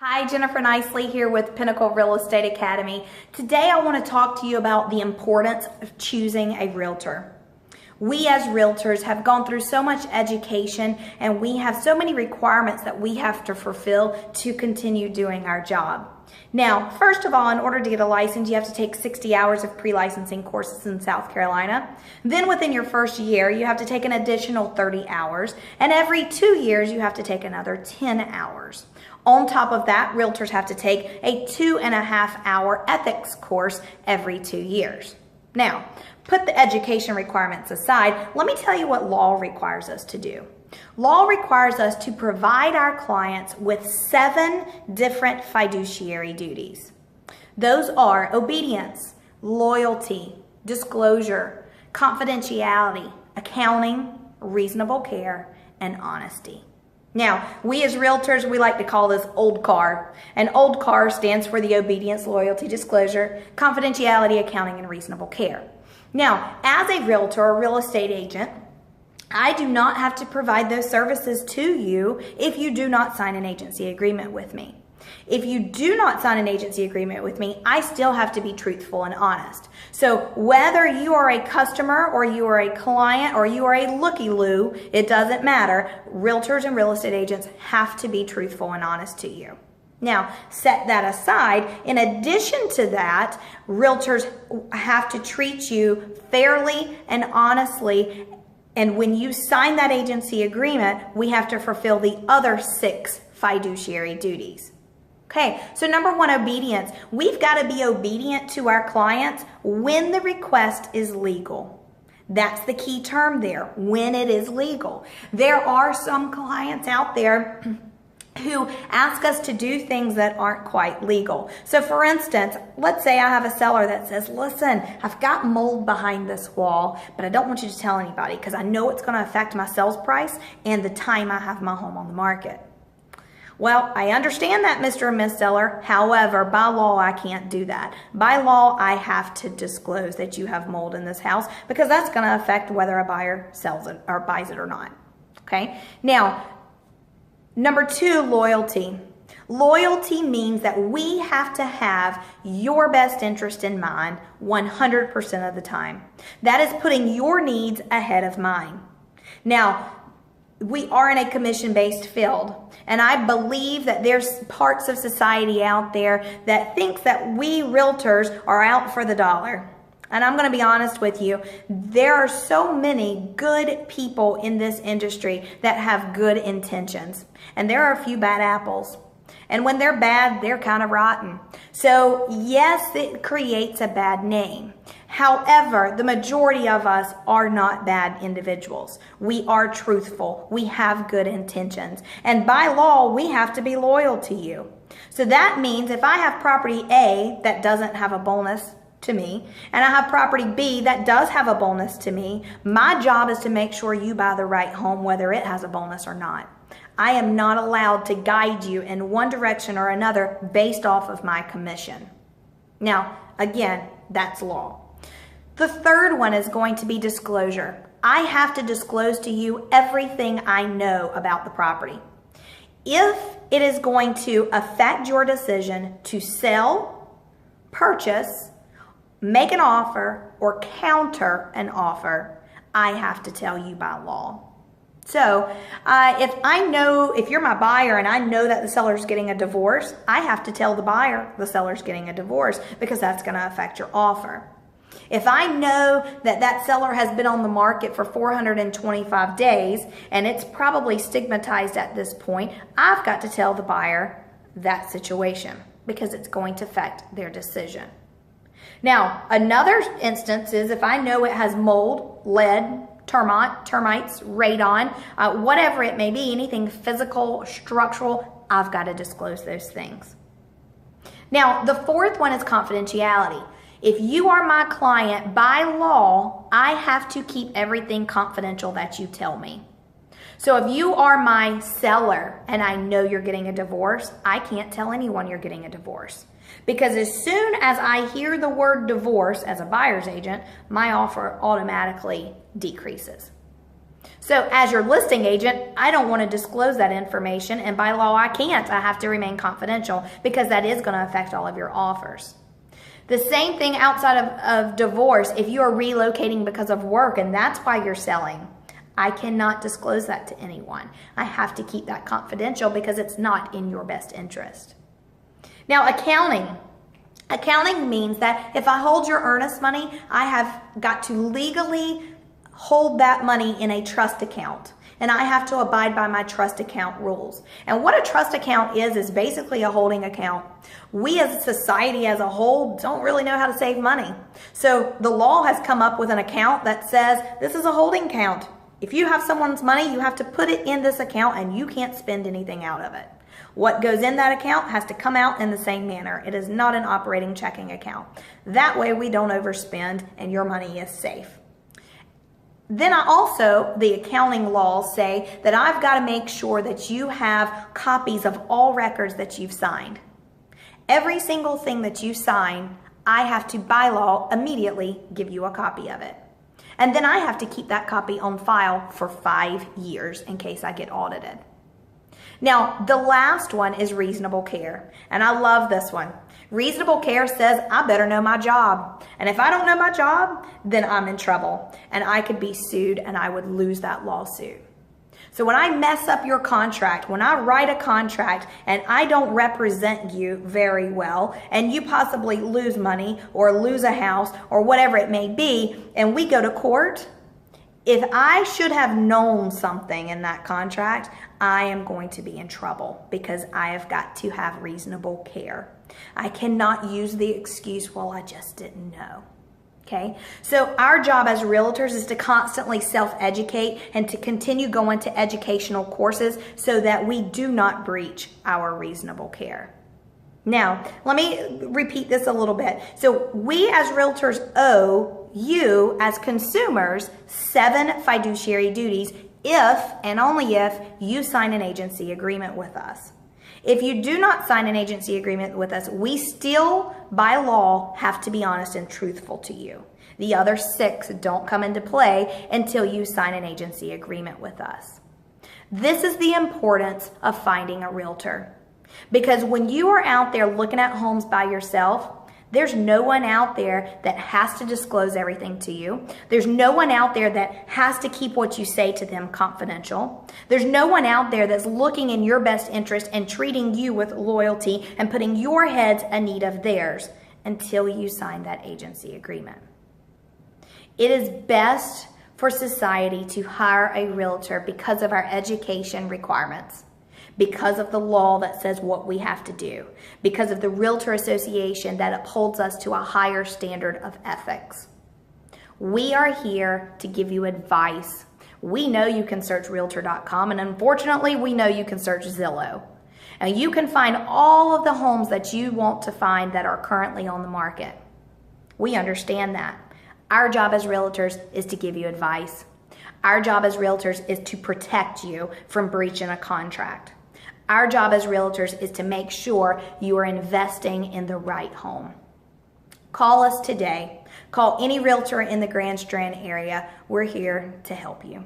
Hi, Jennifer Nicely here with Pinnacle Real Estate Academy. Today I want to talk to you about the importance of choosing a realtor. We as realtors have gone through so much education and we have so many requirements that we have to fulfill to continue doing our job. Now, first of all, in order to get a license, you have to take 60 hours of pre-licensing courses in South Carolina. Then within your first year, you have to take an additional 30 hours. And every 2 years, you have to take another 10 hours. On top of that, realtors have to take a 2.5-hour ethics course every 2 years. Now, put the education requirements aside, let me tell you what law requires us to do. Law requires us to provide our clients with 7 different fiduciary duties. Those are obedience, loyalty, disclosure, confidentiality, accounting, reasonable care, and honesty. Now, we as realtors, we like to call this old CAR. And old CAR stands for the obedience, loyalty, disclosure, confidentiality, accounting, and reasonable care. Now, as a realtor or real estate agent, I do not have to provide those services to you if you do not sign an agency agreement with me. If you do not sign an agency agreement with me, I still have to be truthful and honest. So whether you are a customer or you are a client or you are a looky-loo, it doesn't matter. Realtors and real estate agents have to be truthful and honest to you. Now, set that aside. In addition to that, realtors have to treat you fairly and honestly. And when you sign that agency agreement, we have to fulfill the other 6 fiduciary duties. Okay, so number 1, obedience. We've got to be obedient to our clients when the request is legal. That's the key term there, when it is legal. There are some clients out there who ask us to do things that aren't quite legal. So for instance, let's say I have a seller that says, listen, I've got mold behind this wall, but I don't want you to tell anybody because I know it's going to affect my sales price and the time I have my home on the market. Well, I understand that, Mr. and Ms. Seller. However, by law, I can't do that. By law, I have to disclose that you have mold in this house because that's going to affect whether a buyer sells it or buys it or not. Okay. Now, number 2, loyalty. Loyalty means that we have to have your best interest in mind 100% of the time. That is putting your needs ahead of mine. Now, we are in a commission-based field, and I believe that there's parts of society out there that thinks that we realtors are out for the dollar. And I'm going to be honest with you, there are so many good people in this industry that have good intentions, and there are a few bad apples. And when they're bad, they're kind of rotten. So yes, it creates a bad name. However, the majority of us are not bad individuals. We are truthful. We have good intentions. And by law, we have to be loyal to you. So that means if I have property A that doesn't have a bonus to me, and I have property B that does have a bonus to me, my job is to make sure you buy the right home, whether it has a bonus or not. I am not allowed to guide you in one direction or another based off of my commission. Now, again, that's law. The third one is going to be disclosure. I have to disclose to you everything I know about the property. If it is going to affect your decision to sell, purchase, make an offer, or counter an offer, I have to tell you by law. So if you're my buyer and I know that the seller's getting a divorce, I have to tell the buyer the seller's getting a divorce because that's going to affect your offer. If I know that that seller has been on the market for 425 days and it's probably stigmatized at this point, I've got to tell the buyer that situation because it's going to affect their decision. Now, another instance is if I know it has mold, lead, termites, radon, whatever it may be, anything physical, structural, I've got to disclose those things. Now, the fourth one is confidentiality. If you are my client, by law, I have to keep everything confidential that you tell me. So if you are my seller and I know you're getting a divorce, I can't tell anyone you're getting a divorce. Because as soon as I hear the word divorce as a buyer's agent, my offer automatically decreases. So as your listing agent, I don't want to disclose that information, and by law I can't. I have to remain confidential because that is going to affect all of your offers. The same thing outside of divorce. If you are relocating because of work and that's why you're selling, I cannot disclose that to anyone. I have to keep that confidential because it's not in your best interest. Now, accounting. Accounting means that if I hold your earnest money, I have got to legally hold that money in a trust account. And I have to abide by my trust account rules. And what a trust account is basically a holding account. We as a society as a whole don't really know how to save money. So the law has come up with an account that says this is a holding account. If you have someone's money, you have to put it in this account and you can't spend anything out of it. What goes in that account has to come out in the same manner. It is not an operating checking account. That way we don't overspend and your money is safe. Then the accounting laws say that I've got to make sure that you have copies of all records that you've signed. Every single thing that you sign, I have to, by law, immediately give you a copy of it. And then I have to keep that copy on file for 5 years in case I get audited. Now, the last one is reasonable care. And I love this one. Reasonable care says I better know my job. And if I don't know my job, then I'm in trouble. And I could be sued and I would lose that lawsuit. So when I mess up your contract, when I write a contract and I don't represent you very well, and you possibly lose money or lose a house or whatever it may be, and we go to court, if I should have known something in that contract, I am going to be in trouble because I have got to have reasonable care. I cannot use the excuse, well, I just didn't know. Okay, so our job as realtors is to constantly self-educate and to continue going to educational courses so that we do not breach our reasonable care. Now, let me repeat this a little bit. So we as realtors owe you as consumers 7 fiduciary duties if and only if you sign an agency agreement with us. If you do not sign an agency agreement with us, we still, by law, have to be honest and truthful to you. The other 6 don't come into play until you sign an agency agreement with us. This is the importance of finding a realtor. Because when you are out there looking at homes by yourself, there's no one out there that has to disclose everything to you. There's no one out there that has to keep what you say to them confidential. There's no one out there that's looking in your best interest and treating you with loyalty and putting your heads ahead of theirs until you sign that agency agreement. It is best for society to hire a realtor because of our education requirements, because of the law that says what we have to do, because of the Realtor Association that upholds us to a higher standard of ethics. We are here to give you advice. We know you can search Realtor.com, and unfortunately, we know you can search Zillow. And you can find all of the homes that you want to find that are currently on the market. We understand that. Our job as realtors is to give you advice. Our job as realtors is to protect you from breaching a contract. Our job as realtors is to make sure you are investing in the right home. Call us today. Call any realtor in the Grand Strand area. We're here to help you.